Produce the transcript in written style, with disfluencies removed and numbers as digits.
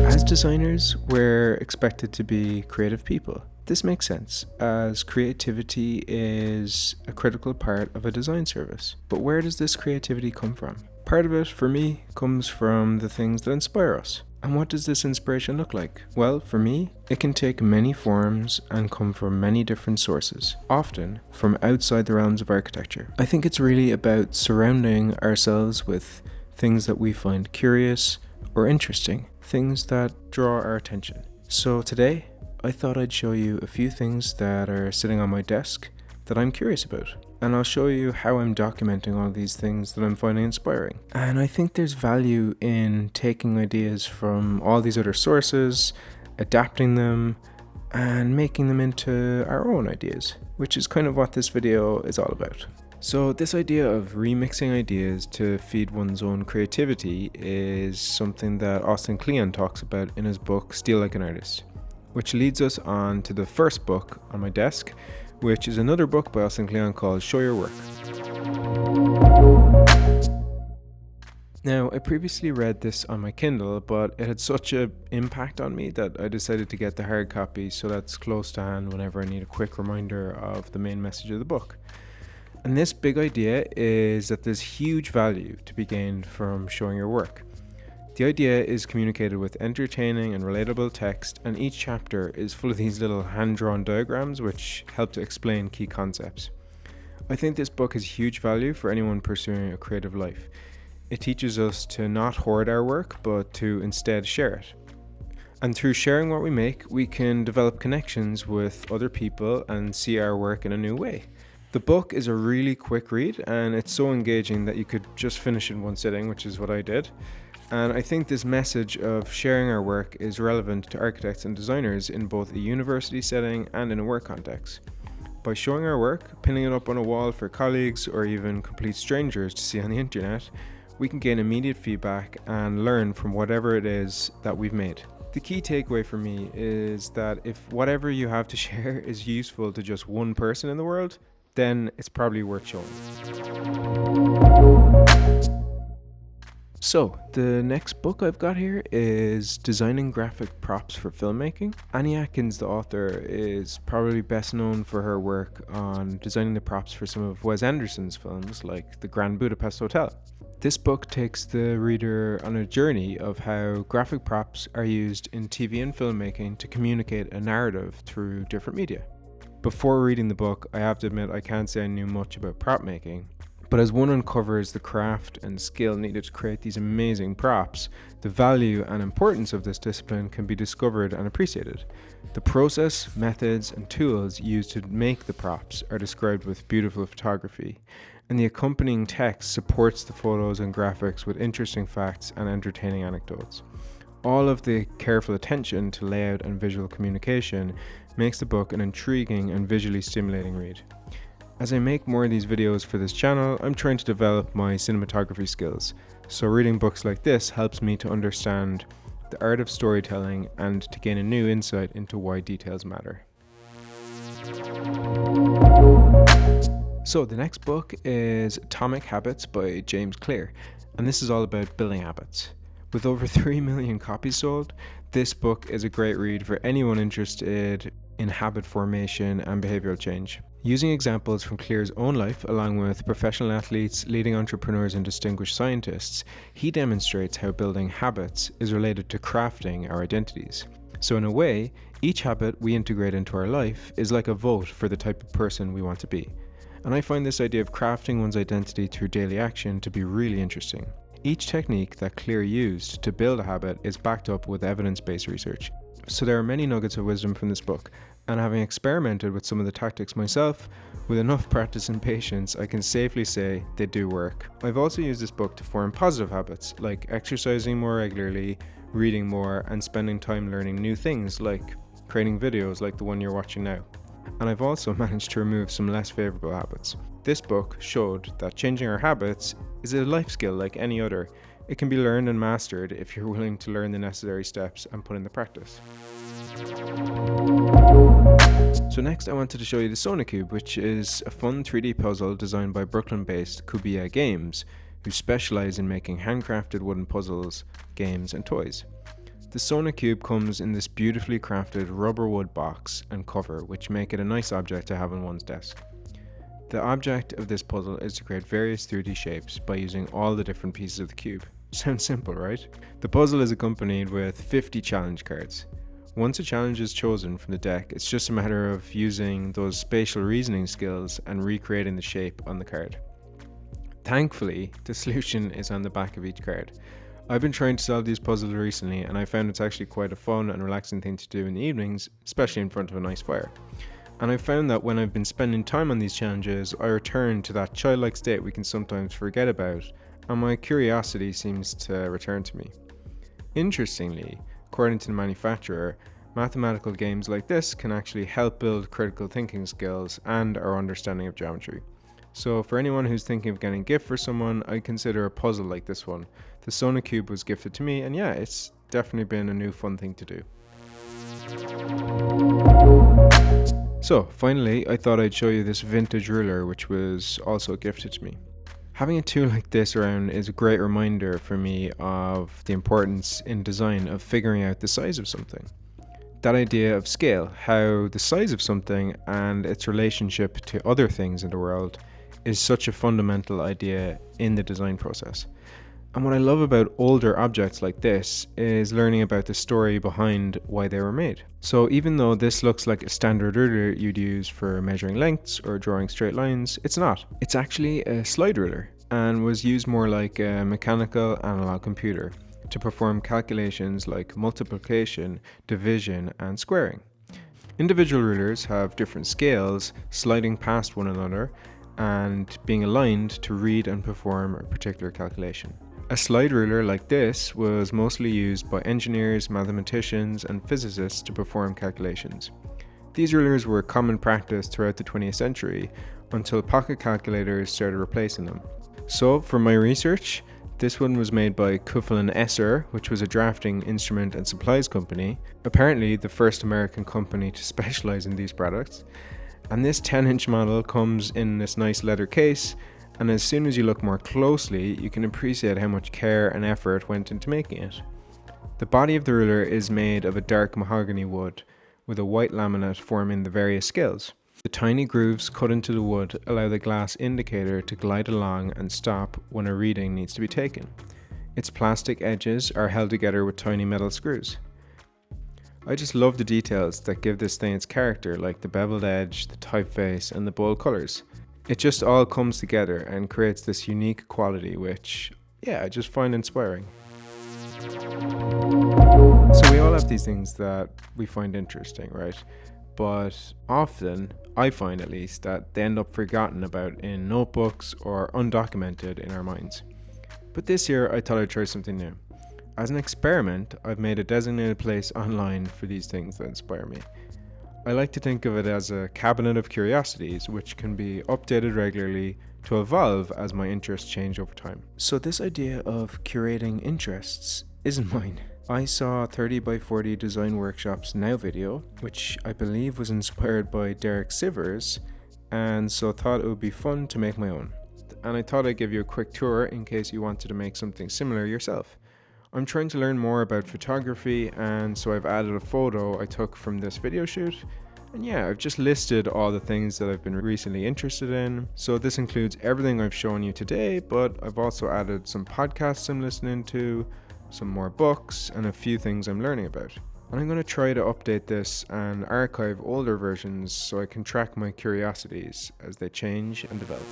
As designers, we're expected to be creative people. This makes sense, as creativity is a critical part of a design service. But where does this creativity come from? Part of it, for me, comes from the things that inspire us. And what does this inspiration look like? Well, for me, it can take many forms and come from many different sources, often from outside the realms of architecture. I think it's really about surrounding ourselves with things that we find curious or interesting, things that draw our attention. So today, I thought I'd show you a few things that are sitting on my desk that I'm curious about. And I'll show you how I'm documenting all these things that I'm finding inspiring. And I think there's value in taking ideas from all these other sources, adapting them, and making them into our own ideas, which is kind of what this video is all about. So this idea of remixing ideas to feed one's own creativity is something that Austin Kleon talks about in his book Steal Like an Artist, which leads us on to the first book on my desk, which is another book by Austin Kleon called Show Your Work. Now, I previously read this on my Kindle, but it had such an impact on me that I decided to get the hard copy so that's close to hand whenever I need a quick reminder of the main message of the book. And this big idea is that there's huge value to be gained from showing your work. The idea is communicated with entertaining and relatable text, and each chapter is full of these little hand-drawn diagrams which help to explain key concepts. I think this book has huge value for anyone pursuing a creative life. It teaches us to not hoard our work, but to instead share it. And through sharing what we make, we can develop connections with other people and see our work in a new way. The book is a really quick read, and it's so engaging that you could just finish in one sitting, which is what I did. And I think this message of sharing our work is relevant to architects and designers in both a university setting and in a work context. By showing our work, pinning it up on a wall for colleagues or even complete strangers to see on the internet, we can gain immediate feedback and learn from whatever it is that we've made. The key takeaway for me is that if whatever you have to share is useful to just one person in the world, then it's probably worth showing. So, the next book I've got here is Designing Graphic Props for Filmmaking. Annie Atkins, the author, is probably best known for her work on designing the props for some of Wes Anderson's films like The Grand Budapest Hotel. This book takes the reader on a journey of how graphic props are used in TV and filmmaking to communicate a narrative through different media. Before reading the book, I have to admit I can't say I knew much about prop making. But as one uncovers the craft and skill needed to create these amazing props, the value and importance of this discipline can be discovered and appreciated. The process, methods, and tools used to make the props are described with beautiful photography, and the accompanying text supports the photos and graphics with interesting facts and entertaining anecdotes. All of the careful attention to layout and visual communication makes the book an intriguing and visually stimulating read. As I make more of these videos for this channel, I'm trying to develop my cinematography skills, so reading books like this helps me to understand the art of storytelling and to gain a new insight into why details matter. So the next book is Atomic Habits by James Clear, and this is all about building habits. With over 3 million copies sold, this book is a great read for anyone interested in habit formation and behavioral change. Using examples from Clear's own life, along with professional athletes, leading entrepreneurs, and distinguished scientists, he demonstrates how building habits is related to crafting our identities. So in a way, each habit we integrate into our life is like a vote for the type of person we want to be. And I find this idea of crafting one's identity through daily action to be really interesting. Each technique that Clear used to build a habit is backed up with evidence-based research. So there are many nuggets of wisdom from this book, and having experimented with some of the tactics myself, with enough practice and patience, I can safely say they do work. I've also used this book to form positive habits, like exercising more regularly, reading more, and spending time learning new things, like creating videos like the one you're watching now. And I've also managed to remove some less favorable habits. This book showed that changing our habits is a life skill like any other. It can be learned and mastered if you're willing to learn the necessary steps and put in the practice. So next I wanted to show you the Sonacube, which is a fun 3D puzzle designed by Brooklyn-based Kubiya Games, who specialize in making handcrafted wooden puzzles, games, and toys. The Sona Cube comes in this beautifully crafted rubber wood box and cover, which make it a nice object to have on one's desk. The object of this puzzle is to create various 3D shapes by using all the different pieces of the cube. Sounds simple, right? The puzzle is accompanied with 50 challenge cards. Once a challenge is chosen from the deck, it's just a matter of using those spatial reasoning skills and recreating the shape on the card. Thankfully, the solution is on the back of each card. I've been trying to solve these puzzles recently, and I found it's actually quite a fun and relaxing thing to do in the evenings, especially in front of a nice fire. And I found that when I've been spending time on these challenges, I return to that childlike state we can sometimes forget about, and my curiosity seems to return to me. Interestingly, according to the manufacturer, mathematical games like this can actually help build critical thinking skills and our understanding of geometry. So for anyone who's thinking of getting a gift for someone, I'd consider a puzzle like this one. The Sona Cube was gifted to me, and yeah, it's definitely been a new fun thing to do. So finally, I thought I'd show you this vintage ruler, which was also gifted to me. Having a tool like this around is a great reminder for me of the importance in design of figuring out the size of something. That idea of scale, how the size of something and its relationship to other things in the world is such a fundamental idea in the design process. And what I love about older objects like this is learning about the story behind why they were made. So even though this looks like a standard ruler you'd use for measuring lengths or drawing straight lines, it's not. It's actually a slide ruler and was used more like a mechanical analog computer to perform calculations like multiplication, division, and squaring. Individual rulers have different scales sliding past one another and being aligned to read and perform a particular calculation. A slide ruler like this was mostly used by engineers, mathematicians, and physicists to perform calculations. These rulers were common practice throughout the 20th century until pocket calculators started replacing them. So, for my research, this one was made by Kuffel & Esser, which was a drafting instrument and supplies company, apparently the first American company to specialize in these products. And this 10-inch model comes in this nice leather case, and as soon as you look more closely, you can appreciate how much care and effort went into making it. The body of the ruler is made of a dark mahogany wood, with a white laminate forming the various scales. The tiny grooves cut into the wood allow the glass indicator to glide along and stop when a reading needs to be taken. Its plastic edges are held together with tiny metal screws. I just love the details that give this thing its character, like the beveled edge, the typeface, and the bold colours. It just all comes together and creates this unique quality which, I just find inspiring. So we all have these things that we find interesting, right? But often, I find at least, that they end up forgotten about in notebooks or undocumented in our minds. But this year I thought I'd try something new. As an experiment, I've made a designated place online for these things that inspire me. I like to think of it as a cabinet of curiosities, which can be updated regularly to evolve as my interests change over time. So this idea of curating interests isn't mine. I saw 30 by 40 Design Workshops Now video, which I believe was inspired by Derek Sivers, and so thought it would be fun to make my own. And I thought I'd give you a quick tour in case you wanted to make something similar yourself. I'm trying to learn more about photography, and so I've added a photo I took from this video shoot. And I've just listed all the things that I've been recently interested in. So this includes everything I've shown you today, but I've also added some podcasts I'm listening to, some more books, and a few things I'm learning about. And I'm going to try to update this and archive older versions so I can track my curiosities as they change and develop.